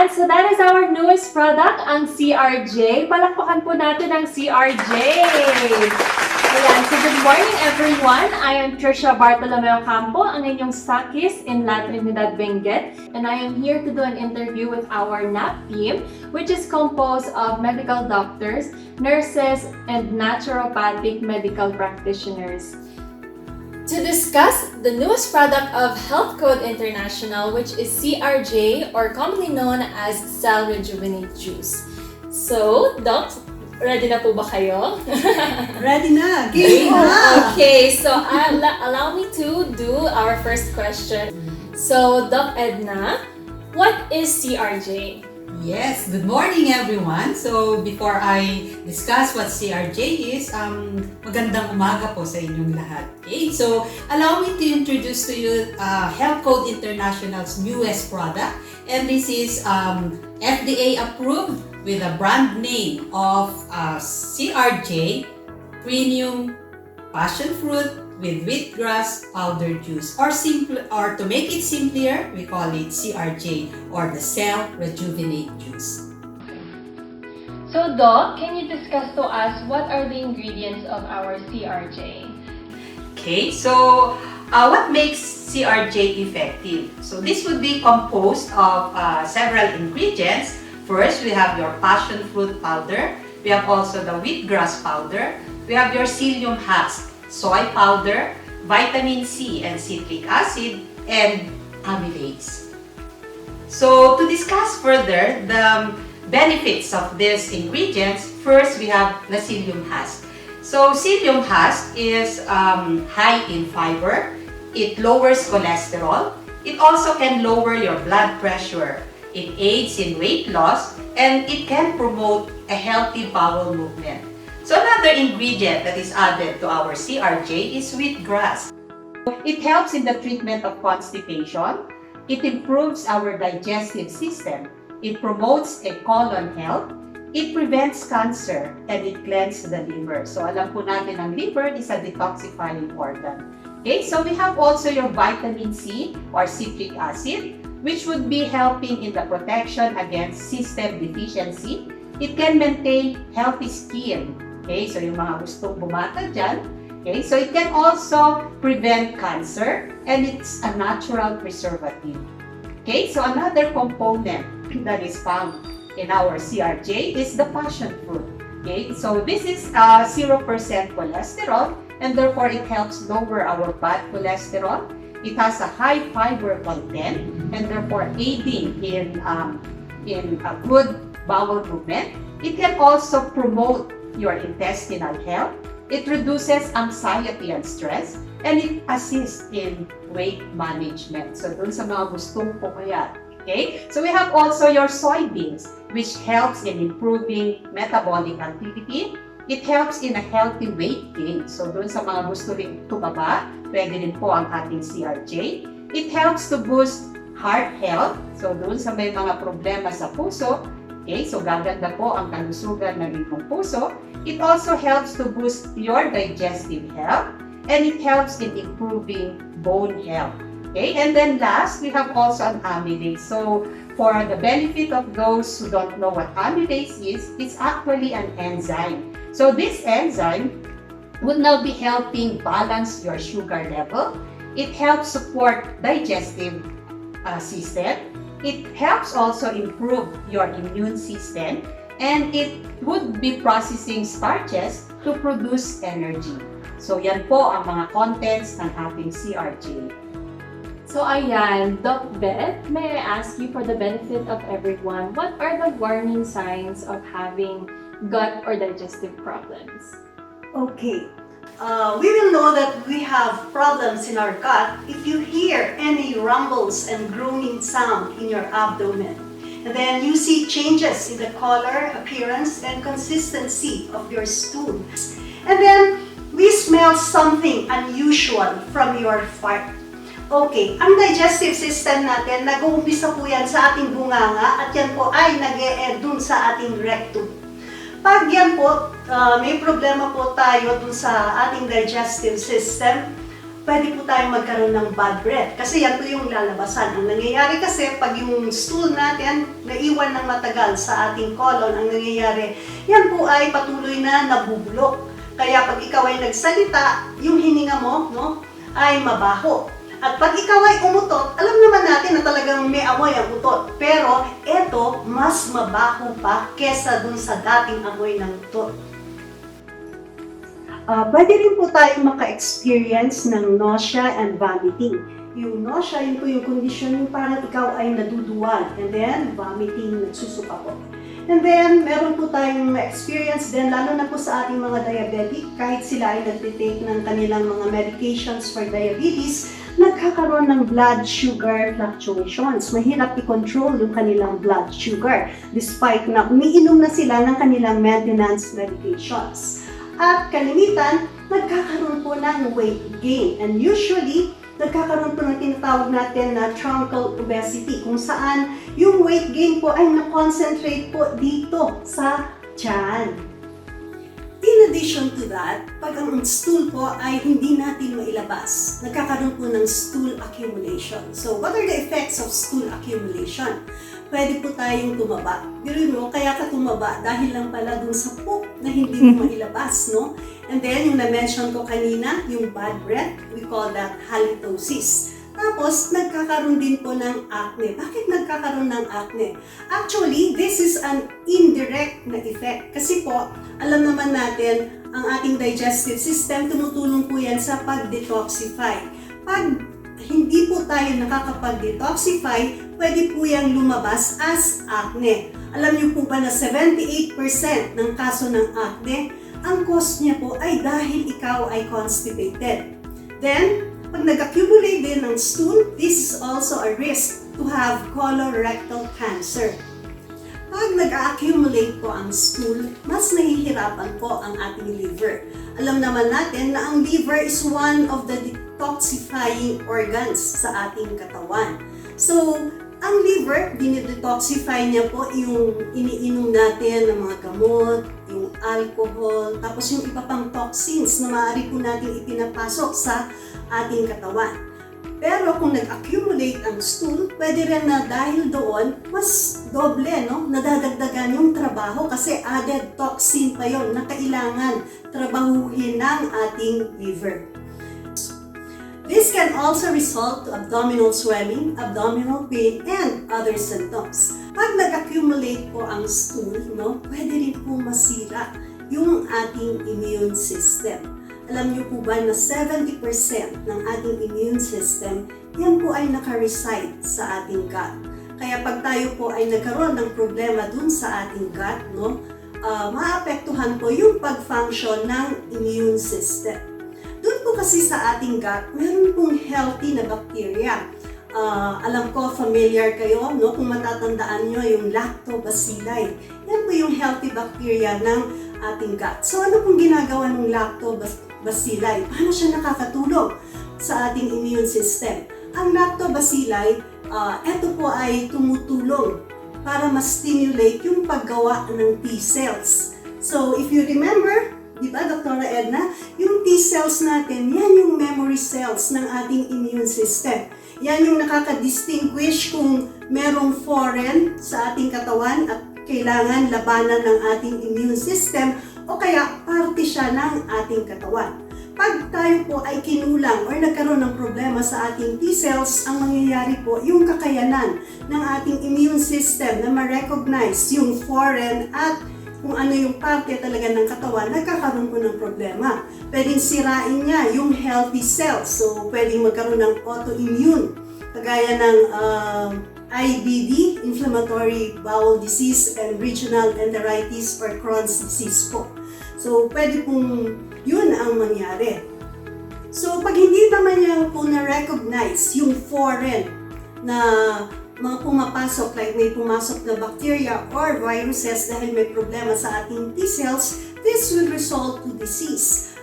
Ayan, so that is our newest product, ang CRJ. Palakpakan po natin ang CRJ. Ayan, so good morning everyone. I am Trisha Bartolomeo Campo, ang inyong stockist in La Trinidad Benguet. And I am here to do an interview with our NAP team, which is composed of medical doctors, nurses, and naturopathic medical practitioners. To discuss the newest product of Health Code International, which is CRJ, or commonly known as Cell Rejuvenate Juice. So, Doc, ready na po ba kayo? Ready na! Game na! Okay, so allow me to do our first question. So, Doc Edna, what is CRJ? Yes, good morning everyone. So, before I discuss what CRJ is, magandang umaga po sa inyong lahat. Okay, so allow me to introduce to you Health Code International's newest product. And this is FDA approved with a brand name of CRJ Premium Passion Fruit with wheatgrass powder juice, or to make it simpler, we call it CRJ, or the Cell Rejuvenate Juice. So, Doc, can you discuss to us what are the ingredients of our CRJ? Okay, so what makes CRJ effective? So this would be composed of several ingredients. First, we have your passion fruit powder. We have also the wheatgrass powder. We have your psyllium husk, soy powder, vitamin C and citric acid, and amylase. So to discuss further the benefits of these ingredients, first we have the psyllium husk. So psyllium husk is high in fiber. It lowers cholesterol. It also can lower your blood pressure. It aids in weight loss, and it can promote a healthy bowel movement. So another ingredient that is added to our CRJ is wheatgrass. It helps in the treatment of constipation. It improves our digestive system. It promotes a colon health. It prevents cancer, and it cleanses the liver. So alam po natin ang liver is a detoxifying organ. Okay, so we have also your vitamin C or citric acid, which would be helping in the protection against system deficiency. It can maintain healthy skin. Okay, so yung mga gustong bumata dyan. Okay, so it can also prevent cancer, and it's a natural preservative. Okay, so another component that is found in our CRJ is the passion fruit. Okay, so this is 0% cholesterol, and therefore it helps lower our bad cholesterol. It has a high fiber content, and therefore aiding in a good bowel movement. It can also promote your intestinal health. It reduces anxiety and stress, and it assists in weight management. So dun sa mga gustong pumuyat. Okay? So we have also your soybeans, which helps in improving metabolic activity. It helps in a healthy weight gain. So dun sa mga gusto rin tumaba, pwede din po ang ating CRJ. It helps to boost heart health. So dun sa may mga problema sa puso, okay, so gaganda po ang kalusugan ng inyong puso. It also helps to boost your digestive health, and it helps in improving bone health. Okay, and then last, we have also an amylase. So for the benefit of those who don't know what amylase is, it's actually an enzyme. So this enzyme would now be helping balance your sugar level. It helps support digestive system. It helps also improve your immune system, and it would be processing starches to produce energy. So yan po ang mga contents ng ating CRJ. So ayan, Doc Beth, may I ask you for the benefit of everyone, what are the warning signs of having gut or digestive problems? Okay, we will know that we have problems in our gut if you hear any rumbles and groaning sound in your abdomen. And then you see changes in the color, appearance, and consistency of your stool. And then we smell something unusual from your fart. Okay, ang digestive system natin, nag-uumpisa po yan sa ating bunganga at yan po ay nag-e-end dun sa ating rectum. Pag yan po, may problema po tayo dun sa ating digestive system, pwede po tayong magkaroon ng bad breath. Kasi yan po yung lalabasan. Ang nangyayari kasi, pag yung stool natin naiwan ng matagal sa ating colon, ang nangyayari, yan po ay patuloy na nabubulok. Kaya pag ikaw ay nagsalita, yung hininga mo, no, ay mabaho. At pag ikaw ay umutot, alam naman natin na talagang may amoy ang utot. Pero eto, mas mabaho pa kesa dun sa dating amoy ng utot. Pwede rin po tayong maka-experience ng nausea and vomiting. Yung nausea, yun po yung condition yung parang ikaw ay naduduwal. And then, vomiting, nagsusuka po. And then, meron po tayong experience din, lalo na po sa ating mga diabetic, kahit sila ay nagtitake ng kanilang mga medications for diabetes, nagkakaroon ng blood sugar fluctuations. Mahirap i-control yung kanilang blood sugar despite na umiinom na sila ng kanilang maintenance medications. At kalimitan, nagkakaroon po ng weight gain. And usually, nagkakaroon po ng tinatawag natin na truncal obesity, kung saan yung weight gain po ay na-concentrate po dito sa tiyan. In addition to that, pag ang stool po ay hindi natin mailabas, nagkakaroon po ng stool accumulation. So, what are the effects of stool accumulation? Pwede po tayong tumaba. Pero mo, kaya ka tumaba dahil lang pala dun sa poop na hindi mo mailabas, no? And then, yung na-mention ko kanina, yung bad breath, we call that halitosis. Tapos, nagkakaroon din po ng acne. Bakit nagkakaroon ng acne? Actually, this is an indirect na effect. Kasi po, alam naman natin, ang ating digestive system, tumutulong po yan sa pag-detoxify. Pag hindi po tayo nakakapag-detoxify, pwede po yung lumabas as acne. Alam niyo po ba na 78% ng kaso ng acne, ang cause niya po ay dahil ikaw ay constipated. Then, pag nag-accumulate din ng stool, this is also a risk to have colorectal cancer. Pag nag-accumulate po ang stool, mas nahihirapan po ang ating liver. Alam naman natin na ang liver is one of the detoxifying organs sa ating katawan. So, ang liver, dinidetoxify niya po yung iniinom natin ng mga gamot, yung alcohol, tapos yung iba pang toxins na maaari po natin ipinapasok sa ating katawan. Pero kung nag-accumulate ang stool, pwede rin na dahil doon, mas doble, no? Nadadagdagan yung trabaho kasi added toxin pa yon na kailangan trabahuhin ng ating liver. This can also result to abdominal swelling, abdominal pain, and other symptoms. Pag nag-accumulate po ang stool, no, pwede rin po masira yung ating immune system. Alam niyo po ba na 70% ng ating immune system, yan po ay naka-reside sa ating gut. Kaya pag tayo po ay nagkaroon ng problema dun sa ating gut, no, maapektuhan po yung pag-function ng immune system. Doon po kasi sa ating gut, meron pong healthy na bacteria. Alam ko, familiar kayo, no? Kung matatandaan nyo yung lactobacilli. Yan po yung healthy bacteria ng ating gut. So ano pong ginagawa ng lactobacilli? Paano siya nakakatulong sa ating immune system? Ang lactobacilli, ito po ay tumutulong para ma-stimulate yung paggawa ng T-cells. So if you remember, di ba, Dr. Edna, yung T-cells natin, yan yung memory cells ng ating immune system. Yan yung nakaka-distinguish kung merong foreign sa ating katawan at kailangan labanan ng ating immune system o kaya parte siya ng ating katawan. Pag tayo po ay kinulang or nagkaroon ng problema sa ating T-cells, ang mangyayari po yung kakayanan ng ating immune system na ma-recognize yung foreign at kung ano yung parte talaga ng katawan, nagkakaroon po ng problema. Pwedeng sirain niya yung healthy cells. So, pwedeng magkaroon ng autoimmune. Kagaya ng IBD, Inflammatory Bowel Disease, and Regional Enteritis or Crohn's Disease po. So, pwede pong yun ang mangyari. So, pag hindi naman niya po na-recognize yung foreign na mga pumapasok, like may pumasok na bacteria or viruses dahil may problema sa ating T-cells, this will result to disease.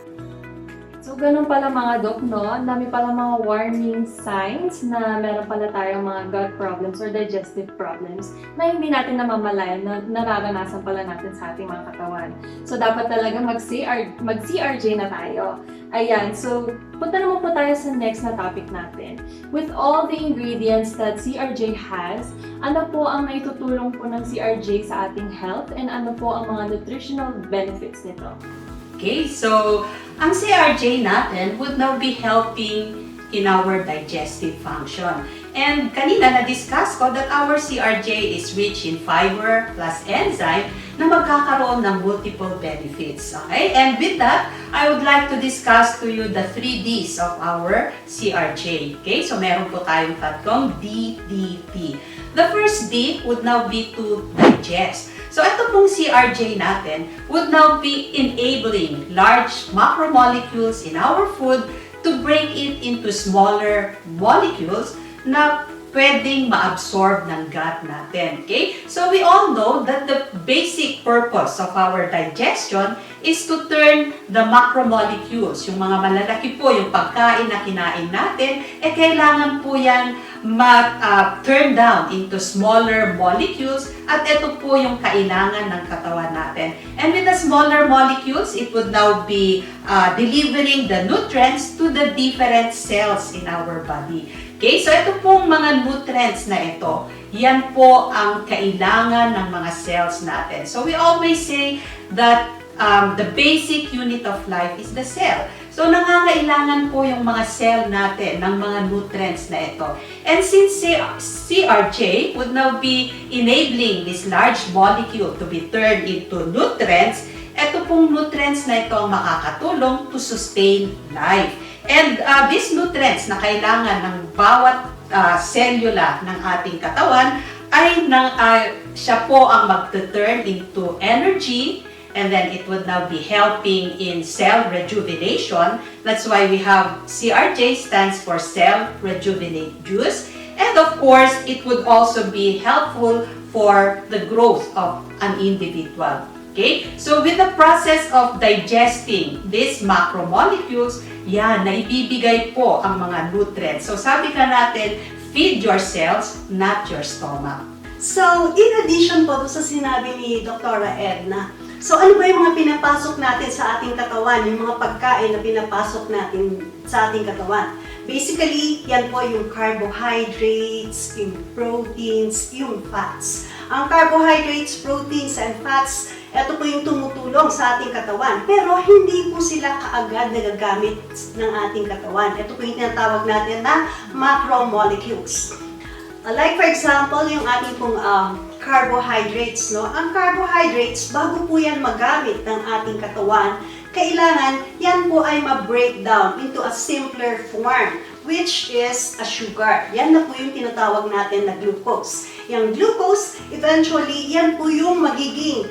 So, ganun pala mga dok, no? Ang dami pala mga warning signs na meron pala tayong mga gut problems or digestive problems na hindi natin namamalayan, na nararanasan pala natin sa ating mga katawan. So, dapat talaga mag-CRJ na tayo. Ayan, so punta naman po tayo sa next na topic natin. With all the ingredients that CRJ has, ano po ang naitutulong po ng CRJ sa ating health and ano po ang mga nutritional benefits nito? Okay, so ang CRJ natin would now be helping in our digestive function. And kanina na-discuss ko that our CRJ is rich in fiber plus enzyme na magkakaroon ng multiple benefits. Okay? And with that, I would like to discuss to you the 3 Ds of our CRJ. Okay? So meron po tayong tatlong DDT. The first D would now be to digest. So ito pong CRJ natin would now be enabling large macromolecules in our food to break it into smaller molecules na pwedeng ma-absorb ng gut natin. Okay? So we all know that the basic purpose of our digestion is to turn the macromolecules, yung mga malalaki po, yung pagkain na kinain natin, kailangan po yan ma-turn down into smaller molecules at ito po yung kailangan ng katawan natin. And with the smaller molecules, it would now be delivering the nutrients to the different cells in our body. Okay, so ito pong mga nutrients na ito, yan po ang kailangan ng mga cells natin. So we always say that the basic unit of life is the cell. So nangangailangan po yung mga cell natin ng mga nutrients na ito. And since CRJ would now be enabling this large molecule to be turned into nutrients, ito pong nutrients na ito ang makakatulong to sustain life. And these nutrients na kailangan ng bawat cellula ng ating katawan ay siya po ang mag-turn into energy, and then it would now be helping in cell rejuvenation. That's why we have CRJ stands for Cell Rejuvenate Juice. And of course, it would also be helpful for the growth of an individual. Okay? So with the process of digesting these macromolecules, yan, naibibigay po ang mga nutrients. So sabi ka natin, feed your cells, not your stomach. So, in addition po sa sinabi ni Dr. Edna, so ano ba yung mga pinapasok natin sa ating katawan, yung mga pagkain na pinapasok natin sa ating katawan? Basically, yan po yung carbohydrates, yung proteins, yung fats. Ang carbohydrates, proteins, and fats, ito po yung tumutulong sa ating katawan. Pero hindi po sila kaagad nagagamit ng ating katawan. Ito po yung tinatawag natin na macromolecules. Like for example, yung ating pong carbohydrates, no? Ang carbohydrates, bago po yan magamit ng ating katawan, kailangan yan po ay ma-breakdown into a simpler form, which is a sugar. Yan na po yung tinatawag natin na glucose. Yung glucose, eventually, yan po yung magiging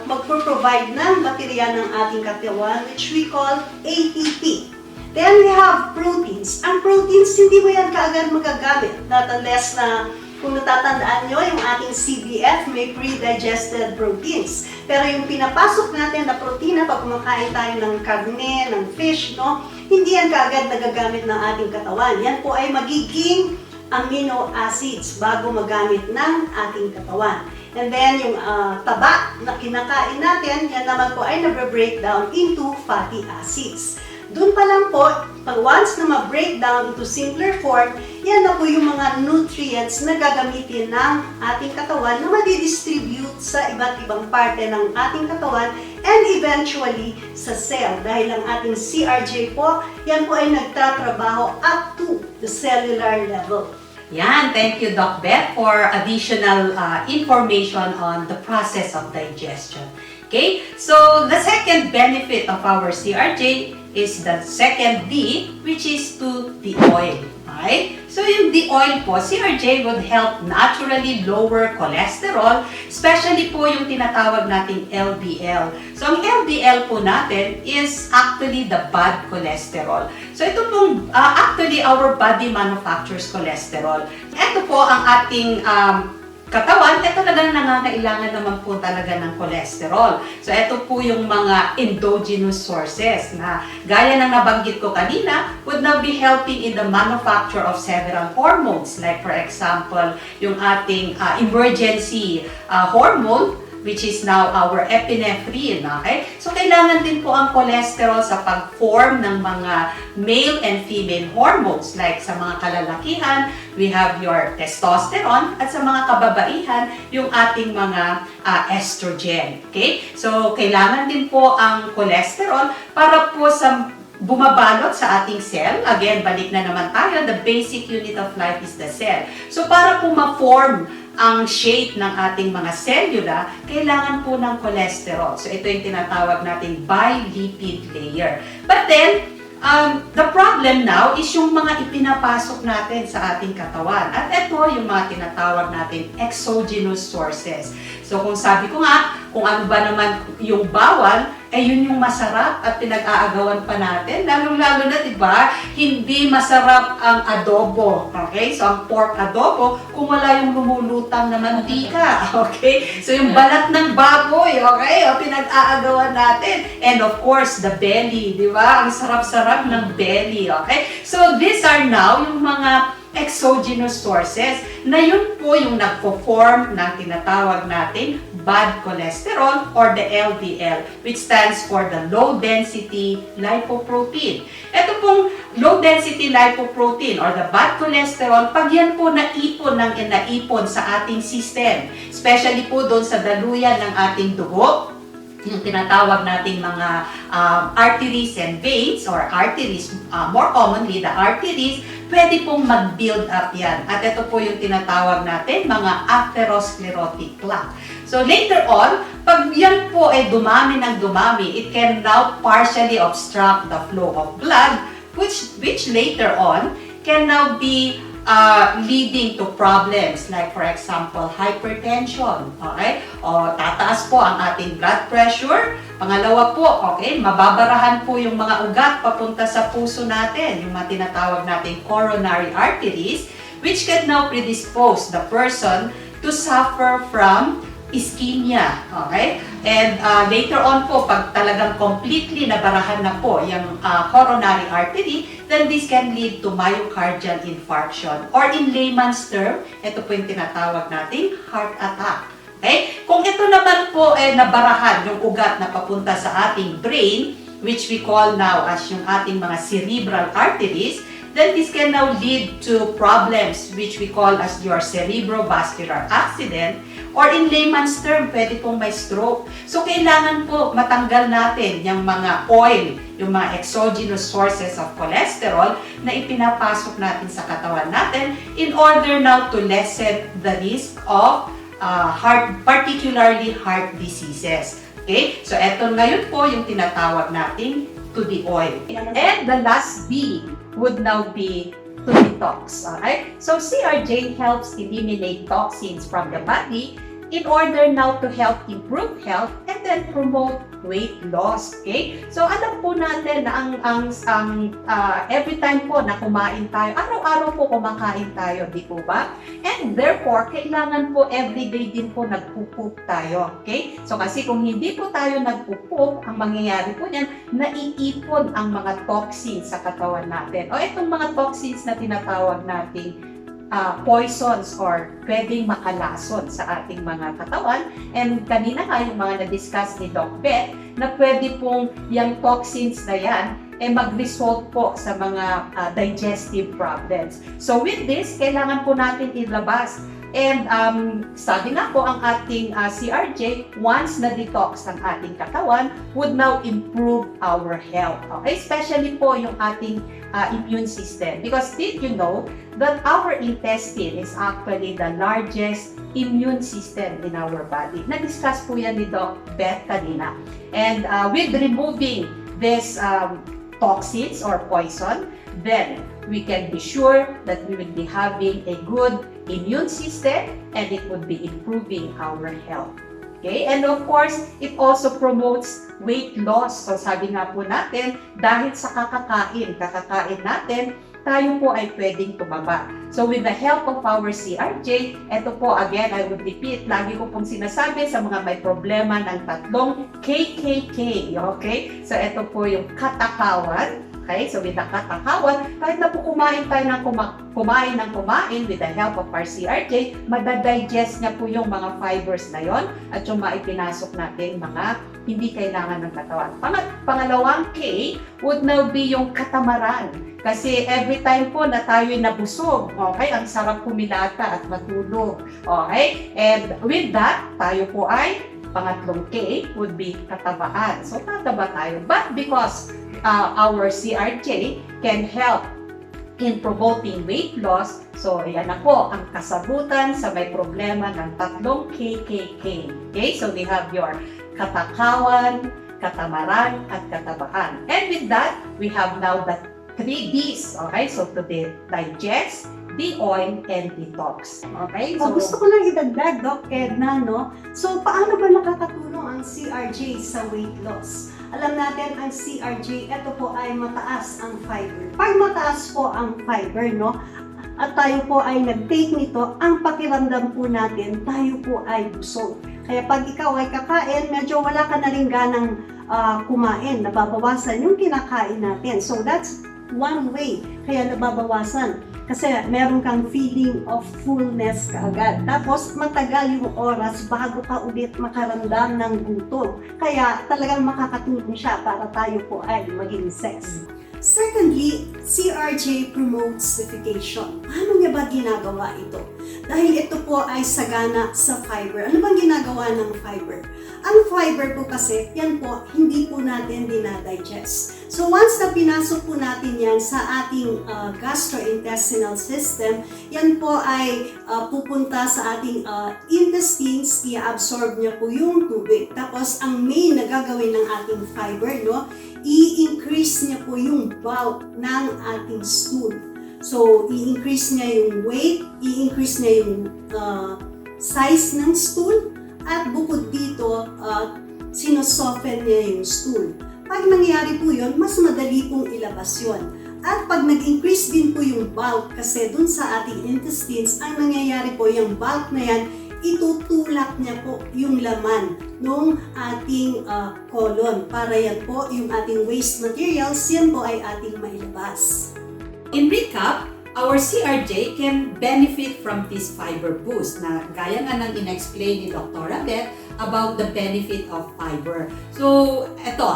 magpo-provide ng baterya ng ating katawan, which we call ATP. Then we have proteins. Ang proteins, hindi mo yan kaagad magagamit. Not unless na, kung natatandaan nyo, yung ating CBF may pre-digested proteins. Pero yung pinapasok natin na protina, pag kumakain tayo ng karne, ng fish, no, hindi yan kaagad nagagamit ng ating katawan. Yan po ay magiging amino acids bago magamit ng ating katawan. And then yung taba na kinakain natin, yan naman po ay nabra-breakdown into fatty acids. Doon pa lang po, pag once na ma-breakdown into simpler form, yan na po yung mga nutrients na gagamitin ng ating katawan na madidistribute sa iba't ibang parte ng ating katawan and eventually sa cell. Dahil ang ating CRJ po, yan po ay nagtatrabaho up to the cellular level. Yan, thank you Doc Beth for additional information on the process of digestion. Okay, so the second benefit of our CRJ is the second D, which is to the oil. Okay? So yung the oil po, CRJ would help naturally lower cholesterol, especially po yung tinatawag nating LDL. So ang LDL po natin is actually the bad cholesterol. So ito pong actually our body manufactures cholesterol. Ito po ang ating katawan, ito talagang nangangailangan naman po talaga ng cholesterol. So, ito po yung mga endogenous sources na gaya ng nabanggit ko kanina, would now be helping in the manufacture of several hormones. Like for example, yung ating emergency hormone, which is now our epinephrine, okay? So, kailangan din po ang cholesterol sa pag-form ng mga male and female hormones. Like sa mga kalalakihan, we have your testosterone, at sa mga kababaihan, yung ating mga estrogen, okay? So, kailangan din po ang cholesterol para po sa bumabalot sa ating cell. Again, balik na naman tayo. The basic unit of life is the cell. So, para po ma-form ang shape ng ating mga cellula, kailangan po ng cholesterol. So, ito yung tinatawag nating bilipid layer. But then, the problem now is yung mga ipinapasok natin sa ating katawan. At ito yung mga tinatawag natin exogenous sources. So, kung sabi ko nga, kung ano ba naman yung bawal, yun yung masarap at pinag-aagawan pa natin. Lalo-lalo na, di ba, hindi masarap ang adobo. Okay? So, ang pork adobo, kung wala yung lumulutang na mantika. Okay? So, yung balat ng baboy, okay? O, pinag-aagawan natin. And of course, the belly, di ba? Ang sarap-sarap ng belly. Okay? So, these are now yung mga exogenous sources na yun po yung nagpo-form ng tinatawag natin bad cholesterol or the LDL, which stands for the low density lipoprotein. Ito pong low density lipoprotein or the bad cholesterol, pag yan po naipon sa ating system, especially po doon sa daluyan ng ating dugo, yung tinatawag nating mga arteries and veins, or arteries, more commonly the arteries, pwede pong mag-build up yan. At ito po yung tinatawag natin mga atherosclerotic plaque. So later on, pag yan po ay dumami ng dumami, it can now partially obstruct the flow of blood, which later on can now be leading to problems like, for example, hypertension, okay? O tataas po ang ating blood pressure. Pangalawa po, okay, mababarahan po yung mga ugat papunta sa puso natin, yung mga tinatawag natin coronary arteries, which can now predispose the person to suffer from ischemia, okay? And later on po, pag talagang completely nabarahan na po yung coronary artery, then this can lead to myocardial infarction. Or in layman's term, ito po yung tinatawag nating heart attack. Okay? Kung ito naman po nabarahan yung ugat na papunta sa ating brain, which we call now as yung ating mga cerebral arteries, then this can now lead to problems which we call as your cerebrovascular accident, or in layman's term, pwede pong may stroke. So, kailangan po matanggal natin yung mga oil, yung mga exogenous sources of cholesterol na ipinapasok natin sa katawan natin in order now to lessen the risk of particularly heart diseases. Okay? So, eto ngayon po yung tinatawag natin to the oil. And the last B would now be to detox. Alright? So, CRJ helps eliminate toxins from the body in order now to help improve health and then promote weight loss. Okay? So, alam po natin na every time po na kumain tayo, araw-araw po kumakain tayo, di po ba? And therefore, kailangan po everyday din po nagpupoop tayo. Okay? So, kasi kung hindi po tayo nagpupoop, ang mangyayari po niyan, naiipon ang mga toxins sa katawan natin. O itong mga toxins na tinatawag natin poisons or pwedeng makalason sa ating mga katawan. And kanina nga yung mga na-discuss ni Doc Beth na pwede pong yung toxins na yan mag-result po sa mga digestive problems. So with this, kailangan po natin ilabas. And sabi nga po ang ating CRJ, once na-detox ng ating katawan, would now improve our health. Okay? Especially po yung ating immune system. Because did you know that our intestine is actually the largest immune system in our body? Na-discuss po yan ni Doc Beth kanina. And with removing this toxins or poison, then we can be sure that we will be having a good immune system and it would be improving our health. Okay? And of course, it also promotes weight loss. So sabi nga po natin, dahil sa kakakain natin, tayo po ay pwedeng tumaba. So with the help of our CRJ, ito po again, I would repeat, lagi ko pong sinasabi sa mga may problema ng tatlong KKK. Okay? So ito po yung katakawan, Okay, so with the katakawan, kahit na po kumain tayo ng kumain with the help of our CRJ, madadigest niya po yung mga fibers na yon at yung maipinasok natin mga hindi kailangan ng katawan. Pangalawang K would now be yung katamaran. Kasi every time po na tayo'y nabusog, okay, ang sarap kumilata at matulog. Okay? And with that, tayo po ay pangatlong K would be katabaan. So, tataba tayo. But because our CRJ can help in promoting weight loss, so ayan na po ang kasagutan sa may problema ng tatlong KKK. Okay? So, we have your katakawan, katamaran, at katabaan. And with that, we have now the 3 Ds. Okay? So, to digest, de-oil, and detox. Okay? So, gusto ko lang idagdag, Doc Edna, no? So, paano ba nakakatulong ang CRJ sa weight loss? Alam natin, ang CRJ, ito po ay mataas ang fiber. Pag mataas po ang fiber, no? At tayo po ay nag-take nito, ang pakiramdam po natin, tayo po ay busog. Kaya pag ikaw ay kakain, medyo wala ka na rin ganang kumain, nababawasan yung kinakain natin. So, that's one way kaya nababawasan. Kasi meron kang feeling of fullness kaagad. Tapos matagal yung oras bago ka ulit makaramdam ng gutom. Kaya talagang makakatulong siya para tayo po ay maging sex. Secondly, CRJ promotes defecation. Paano niya ba ginagawa ito? Dahil ito po ay sagana sa fiber. Ano bang ginagawa ng fiber? Ang fiber po kasi, yan po, hindi po natin dinadigest. So once na pinasok po natin yan sa ating gastrointestinal system, yan po ay pupunta sa ating intestines, i-absorb niya po yung tubig. Tapos ang main na gagawin ng ating fiber, no, i-increase niya po yung bulk ng ating stool. So, i-increase niya yung weight, i-increase niya yung size ng stool, at bukod dito, sinosoften niya yung stool. Pag nangyari po yun, mas madali pong ilabas yun. At pag nag-increase din po yung bulk, kasi dun sa ating intestines, ang nangyayari po yung bulk na yan, itutulak niya po yung laman ng ating colon. Para yan po, yung ating waste materials, yan po ay ating mailabas. In recap, our CRJ can benefit from this fiber boost na gaya nga ng in-explain ni Dr. Beth about the benefit of fiber. So, ito,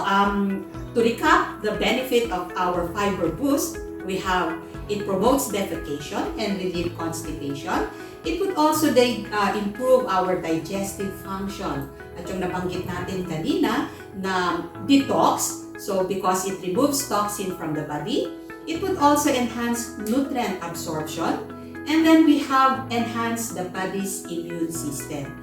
to recap the benefit of our fiber boost, we have it promotes defecation and relieve constipation. It would also improve our digestive function. At yung nabanggit natin kanina na detox, so because it removes toxin from the body, it would also enhance nutrient absorption, and then we have enhanced the body's immune system.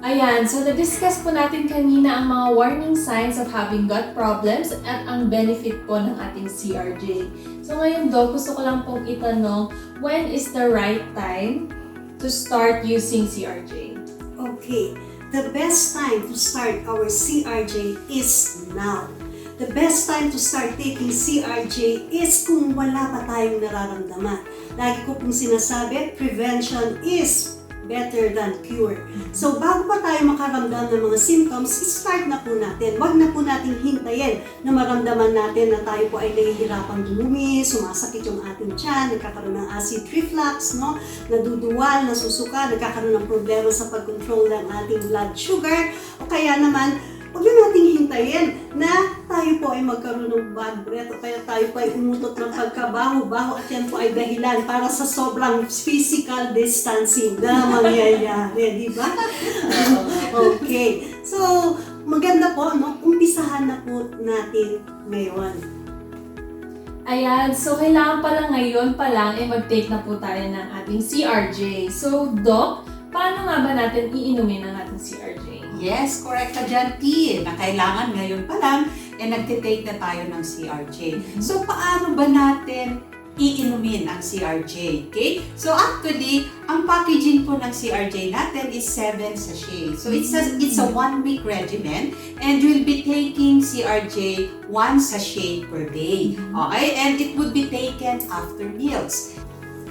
Ayan, so na-discuss po natin kanina ang mga warning signs of having gut problems at ang benefit po ng ating CRJ. So ngayon, Doc, gusto ko lang pong itanong, when is the right time to start using CRJ? Okay, the best time to start our CRJ is now. The best time to start taking CRJ is kung wala pa tayong nararamdaman. Lagi ko pong sinasabi, prevention is better than cure. So bago pa tayo makaramdam ng mga symptoms, start na po natin. Huwag na po natin hintayin na maramdaman natin na tayo po ay nahihirapang dumumi, sumasakit yung ating tiyan, nagkakaroon ng acid reflux, no? Naduduwal, nasusuka, nagkakaroon ng problema sa pag-control ng ating blood sugar, o kaya naman, huwag na nating hintayin na tayo po ay magkaroon ng bad breath o kaya tayo po ay umutot ng pagkabaho-baho at yan po ay dahilan para sa sobrang physical distancing na mangyayari, di ba? Okay. So, maganda po, no? Umpisahan na po natin ngayon. Ayan, so kailangan pala ngayon pa lang mag-take na po tayo ng ating CRJ. So, Doc, paano nga ba natin iinumin ang ating CRJ? Yes, correct ka dyan, T. Na kailangan ngayon pa lang, nagtitake na tayo ng CRJ. So, paano ba natin iinumin ang CRJ? Okay? So, actually, ang packaging po ng CRJ natin is 7 sachets. So, it's a 1-week regimen and you'll be taking CRJ 1 sachet per day. Okay? And it would be taken after meals.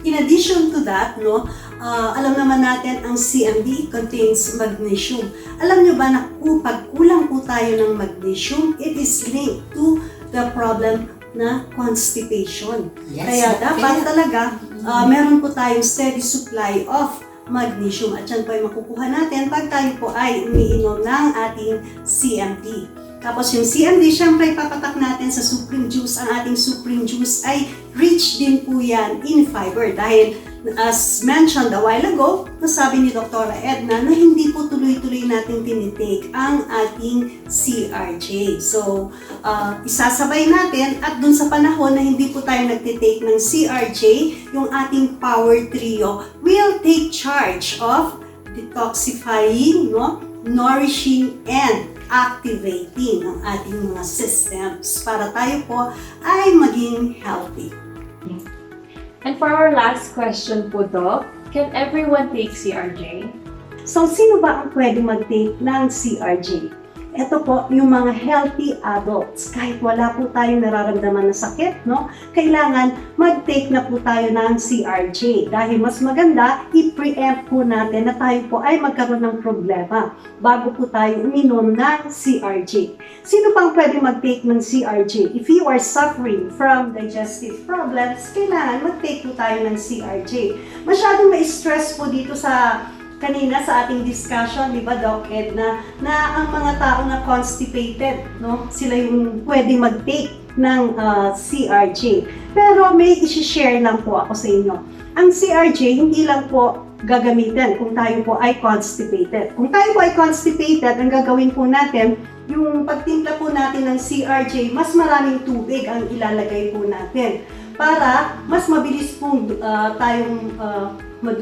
In addition to that, no, alam naman natin ang CMB contains magnesium. Alam nyo ba na pag kulang po tayo ng magnesium, it is linked to the problem na constipation. Yes, Kaya okay. dapat talaga meron po tayong steady supply of magnesium at yan po ay makukuha natin pag tayo po ay umiinom ng ating CMD. Tapos yung CMD, syempre ipapatak natin sa Supreme Juice. Ang ating Supreme Juice ay rich din po yan in fiber dahil as mentioned a while ago, nasabi ni Dr. Edna na hindi po tuloy-tuloy natin tinitake ang ating CRJ. So, isasabay natin at dun sa panahon na hindi po tayo nagtitake ng CRJ, yung ating Power Trio will take charge of detoxifying, nourishing, and activating ang ating mga systems para tayo po ay maging healthy. And for our last question po, Doc, can everyone take CRJ? So, sino ba ang pwede mag-take ng CRJ? Ito po, yung mga healthy adults. Kahit wala po tayong nararamdaman na sakit, kailangan mag-take na po tayo ng CRJ. Dahil mas maganda, i-preempt po natin na tayo po ay magkaroon ng problema bago po tayo uminom ng CRJ. Sino pang pwede mag-take ng CRJ? If you are suffering from digestive problems, kailangan mag-take po tayo ng CRJ. Masyadong ma-stress po dito kanina sa ating discussion, di ba, Doc Edna, na ang mga tao na constipated, sila yung pwede mag-take ng CRJ. Pero may isi-share lang po ako sa inyo. Ang CRJ, hindi lang po gagamitin kung tayo po ay constipated. Kung tayo po ay constipated, ang gagawin po natin, yung pagtimpla po natin ng CRJ, mas maraming tubig ang ilalagay po natin para mas mabilis pong tayong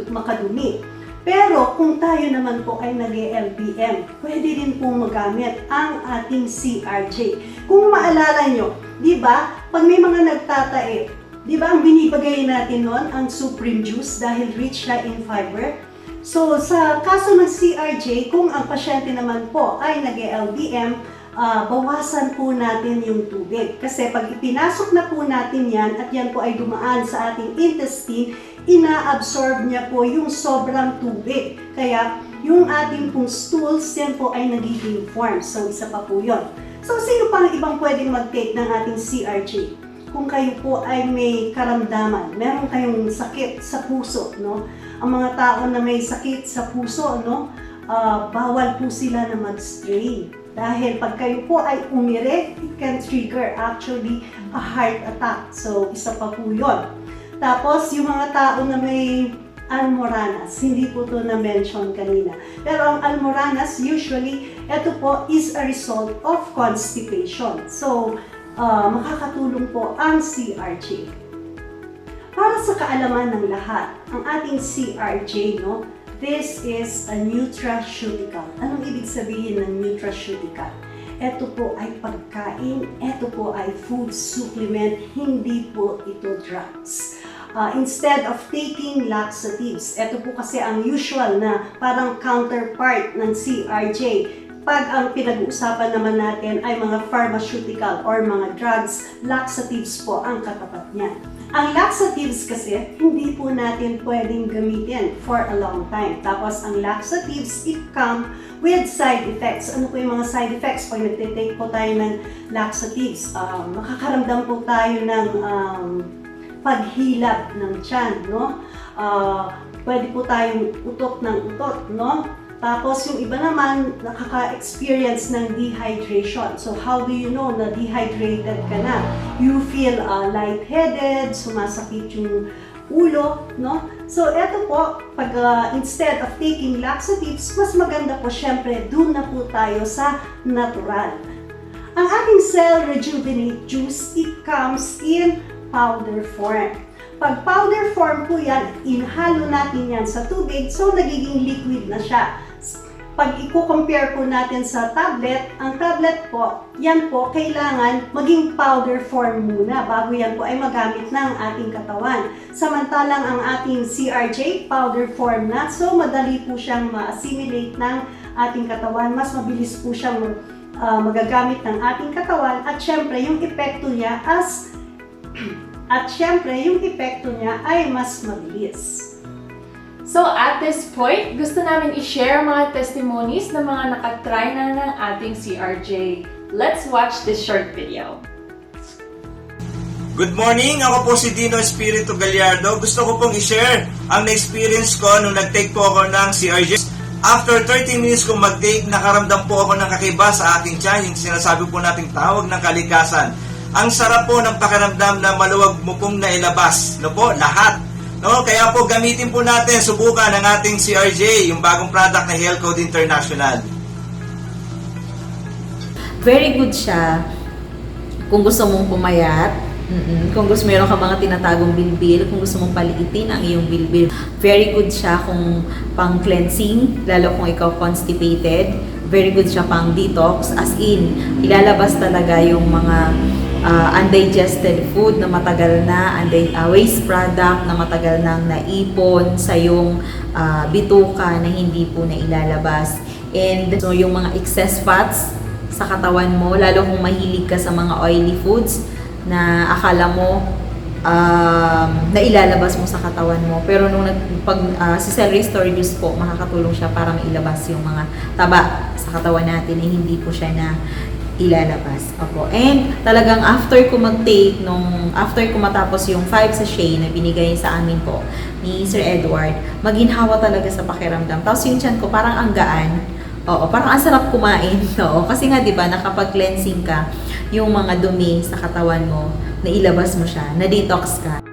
makadumi. Pero kung tayo naman po ay nag-LBM, pwede rin pong magamit ang ating CRJ. Kung maalala nyo, di ba, pag may mga nagtatae, di ba ang binibigay natin nun, ang Supreme Juice dahil rich na in fiber? So sa kaso ng CRJ, kung ang pasyente naman po ay nag-LBM, bawasan po natin yung tubig. Kasi pag ipinasok na po natin yan at yan po ay dumaan sa ating intestine, ina-absorb niya po yung sobrang tubig. Kaya yung ating pong stools, yan po ay nagiging form. So isa pa po yun. So sino pa ang ibang pwedeng mag-take ng ating CRJ? Kung kayo po ay may karamdaman, meron kayong sakit sa puso, Ang mga tao na may sakit sa puso, bawal po sila na mag-strain. Dahil pag kayo po ay umire, it can trigger actually a heart attack. So, isa pa po yun. Tapos, yung mga tao na may almoranas, hindi po ito na-mention kanina. Pero ang almoranas, usually, ito po is a result of constipation. So, makakatulong po ang CRJ. Para sa kaalaman ng lahat, ang ating CRJ, this is a nutraceutical. Anong ibig sabihin ng nutraceutical? Ito po ay pagkain, ito po ay food supplement, hindi po ito drugs. Instead of taking laxatives, ito po kasi ang usual na parang counterpart ng CRJ. Pag ang pinag-uusapan naman natin ay mga pharmaceutical or mga drugs, laxatives po ang katapat niyan. Ang laxatives kasi, hindi po natin pwedeng gamitin for a long time. Tapos ang laxatives, it come with side effects. Ano po yung mga side effects? Pag nagtitake po tayo ng laxatives, makakaramdam po tayo ng paghilab ng tiyan, pwede po tayong utot ng utot, Tapos yung iba naman, nakaka-experience ng dehydration. So how do you know na dehydrated ka na? You feel lightheaded, sumasakit yung ulo, So eto po, pag instead of taking laxatives, mas maganda po syempre, dun na po tayo sa natural. Ang ating Cell Rejuvenate Juice, it comes in powder form. Pag powder form po yan, inhalo natin yan sa tubig, so nagiging liquid na siya. Pag i-compare po natin sa tablet, ang tablet po, yan po kailangan maging powder form muna bago yan po ay magamit ng ating katawan. Samantalang ang ating CRJ, powder form na, so madali po siyang ma-assimilate ng ating katawan, mas mabilis po siyang magagamit ng ating katawan at syempre yung epekto niya ay mas mabilis. So at this point, gusto namin i-share mga testimonies ng mga nakatry na ng ating CRJ. Let's watch this short video. Good morning! Ako po si Dino Espiritu Gallardo. Gusto ko pong i-share ang na-experience ko nung nag-take po ako ng CRJ. After 30 minutes kong mag-take, nakaramdam po ako ng kakaiba sa aking tiyan, yung sinasabi po nating tawag ng kalikasan. Ang sarap po ng pakiramdam na maluwag mo pong nailabas. No po, lahat. No, kaya po gamitin po natin, subukan ang ating CRJ, yung bagong product na Health Code International. Very good siya kung gusto mong pumayat. Kung gusto meron ka mga tinatagong bilbil, kung gusto mong paliitin ang iyong bilbil. Very good siya kung pang cleansing, lalo kung ikaw constipated. Very good siya pang detox, as in, ilalabas talaga yung mga undigested food na matagal na, waste product na matagal nang naipon sa yung bituka na hindi po na ilalabas. And so yung mga excess fats sa katawan mo, lalo kung mahilig ka sa mga oily foods na akala mo na ilalabas mo sa katawan mo. Pero nung si Cell Restore Juice po, makakatulong siya para mailabas yung mga taba sa katawan natin na hindi po siya na ilalabas. Opo. And talagang after ko matapos yung 5 sachet na binigay sa amin po ni Sir Edward, maginhawa talaga sa pakiramdam. Tapos yung tiyan ko parang ang gaan. Oo, parang ang sarap kumain. Oo, kasi nga 'di ba, nakapag-cleansing ka, yung mga dumi sa katawan mo, nailabas mo siya, na-detox ka.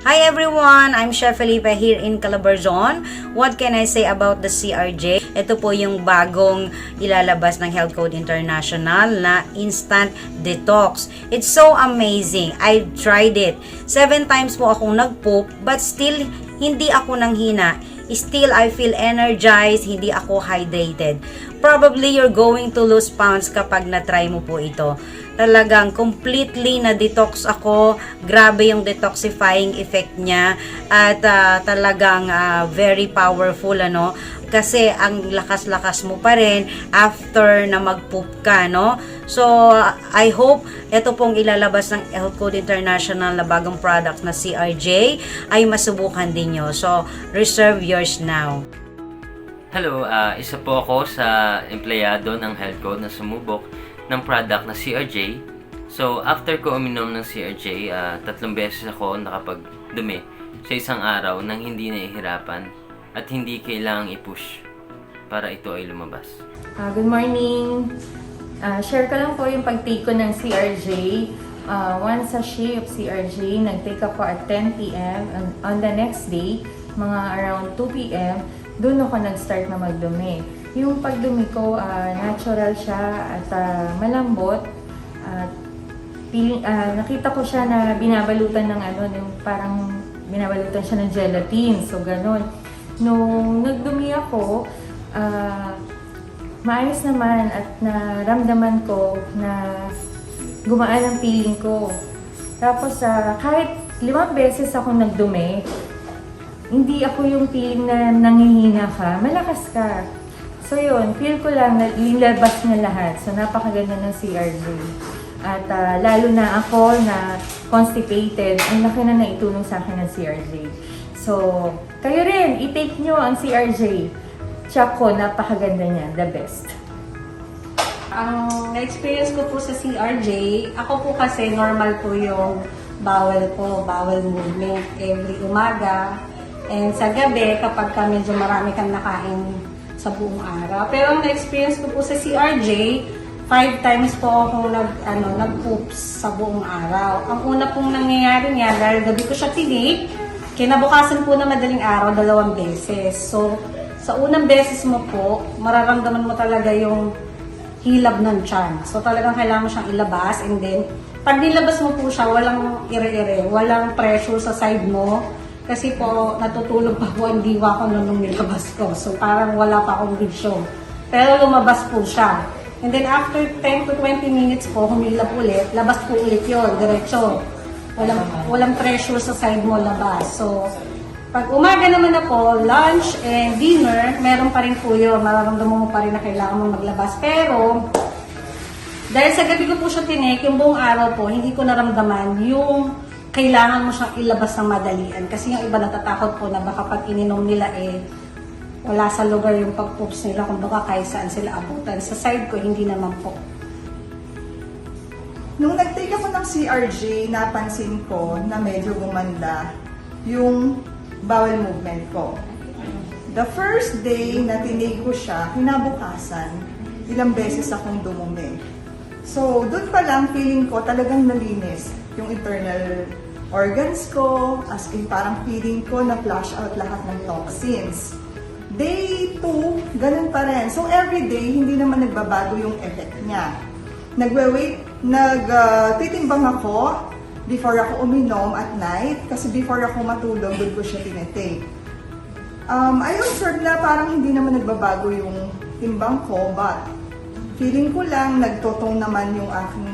Hi everyone! I'm Chef Felipe here in Calabarzon. What can I say about the CRJ? Ito po yung bagong ilalabas ng Health Code International na Instant Detox. It's so amazing. I tried it. 7 times po akong nag-poop but still hindi ako nanghina. Still, I feel energized, hindi ako hydrated. Probably, you're going to lose pounds kapag na-try mo po ito. Talagang completely na-detox ako. Grabe yung detoxifying effect niya. At talagang very powerful, ano. Kasi ang lakas-lakas mo pa rin after na mag-poop ka, no? So, I hope ito pong ilalabas ng Health Code International na bagong product na CRJ ay masubukan din nyo. So, reserve yours now. Hello, isa po ako sa empleyado ng Health Code na sumubok ng product na CRJ. So, after ko uminom ng CRJ, 3 beses ako nakapagdumi sa isang araw nang hindi nahihirapan at hindi kailangang i-push para ito ay lumabas. Good morning! Share ko lang po yung pag-take ko ng CRJ. One sachet of CRJ, nag-take ako at 10 p.m. and on the next day, mga around 2 p.m., doon ako nag-start na magdumi. Yung pagdumi ko, natural siya at malambot. Nakita ko siya na binabalutan ng yung parang binabalutan siya ng gelatin. So, ganun. Nung nagdumi ako, maayos naman at naramdaman ko na gumaan ang feeling ko. Tapos, kahit 5 beses ako nagdumi, hindi ako yung feeling na nangihina ka, malakas ka. So yun, feel ko lang na ilabas niya lahat. So napakaganda ng CRJ. At lalo na ako na constipated, ang laki na naitulong sa akin ng CRJ. So, kayo rin, i-take nyo ang CRJ. Check ko, napakaganda niya, the best. Ang na-experience ko po sa CRJ, ako po kasi normal po yung bowel movement every umaga. And sa gabi, kapag medyo marami kang nakain sa buong araw. Pero ang na-experience ko po sa CRJ, 5 times po ako nag-poops sa buong araw. Ang una pong nangyayari niya, dahil gabi ko siya tinik, kinabukasan po na madaling araw, 2 beses. So, sa unang beses mo po, mararamdaman mo talaga yung hilab ng tiyan. So, talagang kailangan mo siyang ilabas. And then, pag nilabas mo po siya, walang ire-ire, walang pressure sa side mo. Kasi po, natutulog pa po ang diwa ko nung nilabas ko. So, parang wala pa akong vision. Pero lumabas po siya. And then, after 10 to 20 minutes po, humilap ulit, labas po ulit yun, diretso. Walang pressure sa side mo labas. So, pag umaga naman ako, lunch and dinner, meron pa rin po yun. Mararamdaman mo pa rin na kailangan mo maglabas. Pero, dahil sa gabi ko po siya tinik, yung buong araw po, hindi ko naramdaman yung kailangan mo siyang ilabas ng madalian. Kasi yung iba natatakot po na baka pag ininom nila wala sa lugar yung pag-poops nila, kung baka kahit saan sila abutan. Sa side ko, hindi naman po. Nung nag-take ako ng CRJ, napansin ko na medyo gumanda yung bowel movement ko. The first day na tinake ko siya, kinabukasan, ilang beses akong dumumi. So, doon pa lang feeling ko talagang nalinis yung internal organs ko, as in parang feeling ko na flush out lahat ng toxins. Day 2, ganun pa rin. So, every day, hindi naman nagbabago yung effect niya. Nagtitimbang ako before ako uminom at night, kasi before ako matulog, doon ko siya tinitake. I observed na parang hindi naman nagbabago yung timbang ko, but feeling ko lang nagtotong naman yung aking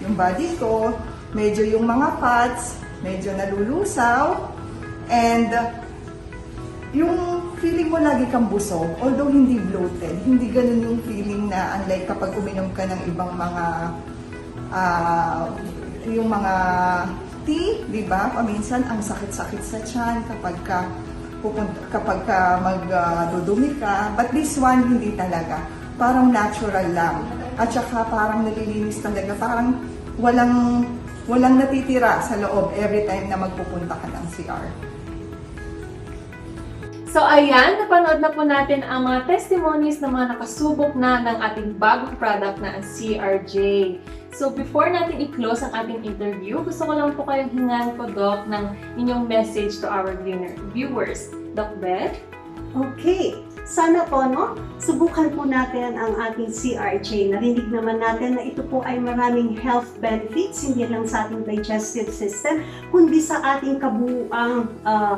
yung body ko, medyo yung mga fats, medyo nalulusaw, and yung feeling mo lagi kang busog, although hindi bloated, hindi ganun yung feeling na unlike kapag uminom ka ng ibang mga yung mga tea, di ba? Paminsan ang sakit-sakit sa tiyan kapag magdudumi ka, but this one hindi talaga. Parang natural lang. At saka parang nalilinis talaga, parang walang natitira sa loob every time na magpupunta ka ng CR. So ayan, napanood na po natin ang mga testimonies ng mga nakasubok na ng ating bagong product na ang CRJ. So before natin i-close ang ating interview, gusto ko lang po kayong hingan po, Doc, ng inyong message to our viewers. Doc Beth? Okay, sana po, no? Subukan po natin ang ating CRJ. Narinig naman natin na ito po ay maraming health benefits, hindi lang sa ating digestive system, kundi sa ating kabuuang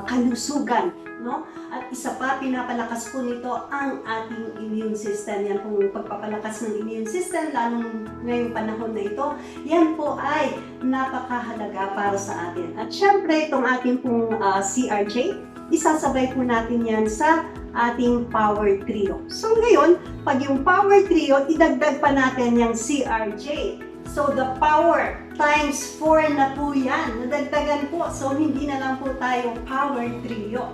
kalusugan, no? At isa pa, pinapalakas po nito ang ating immune system. Yan pong pagpapalakas ng immune system, lalong ngayong panahon na ito, yan po ay napakahalaga para sa atin. At syempre, itong ating pong CRJ, isasabay po natin yan sa ating Power Trio. So ngayon, pag yung Power Trio, idagdag pa natin yung CRJ. So the power times 4 na po yan. Nadagdagan po. So hindi na lang po tayo Power Trio.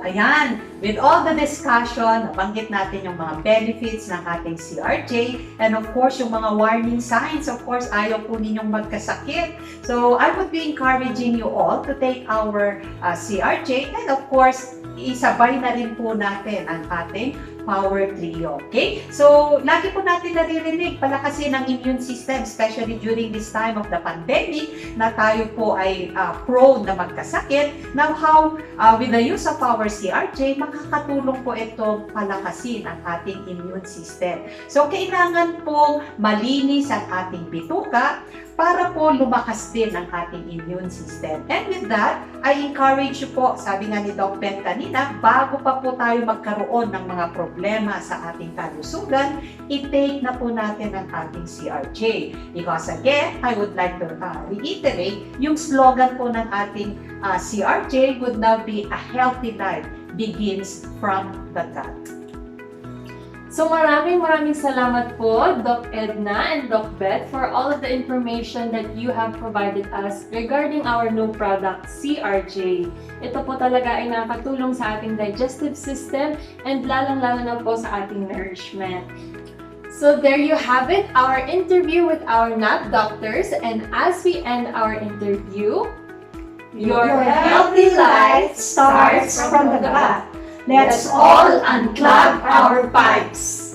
Ayan, with all the discussion, nabanggit natin yung mga benefits ng ating CRJ and of course, yung mga warning signs. Of course, ayaw po ninyong magkasakit. So, I would be encouraging you all to take our CRJ and of course, isabay na rin po natin ang ating Power Trio. Okay? So, lagi po natin naririnig, palakasin ang immune system, especially during this time of the pandemic, na tayo po ay prone na magkasakit. Now, how, with the use of our CRJ, makakatulong po ito palakasin ang ating immune system. So, kailangan po malinis ang ating bituka para po lumakas din ang ating immune system. And with that, I encourage you po, sabi nga ni Doc Ben kanina, bago pa po tayo magkaroon ng mga problema sa ating kalusugan, i-take na po natin ang ating CRJ. Because again, I would like to reiterate, yung slogan po ng ating CRJ would now be a healthy life begins from the gut. So maraming salamat po, Doc Edna and Doc Beth, for all of the information that you have provided us regarding our new product, CRJ. Ito po talaga ay nakatulong sa ating digestive system and lalong-lalo na po sa ating nourishment. So there you have it, our interview with our not doctors, and as we end our interview, Your healthy life starts from the gut. Let's all unclog our pipes.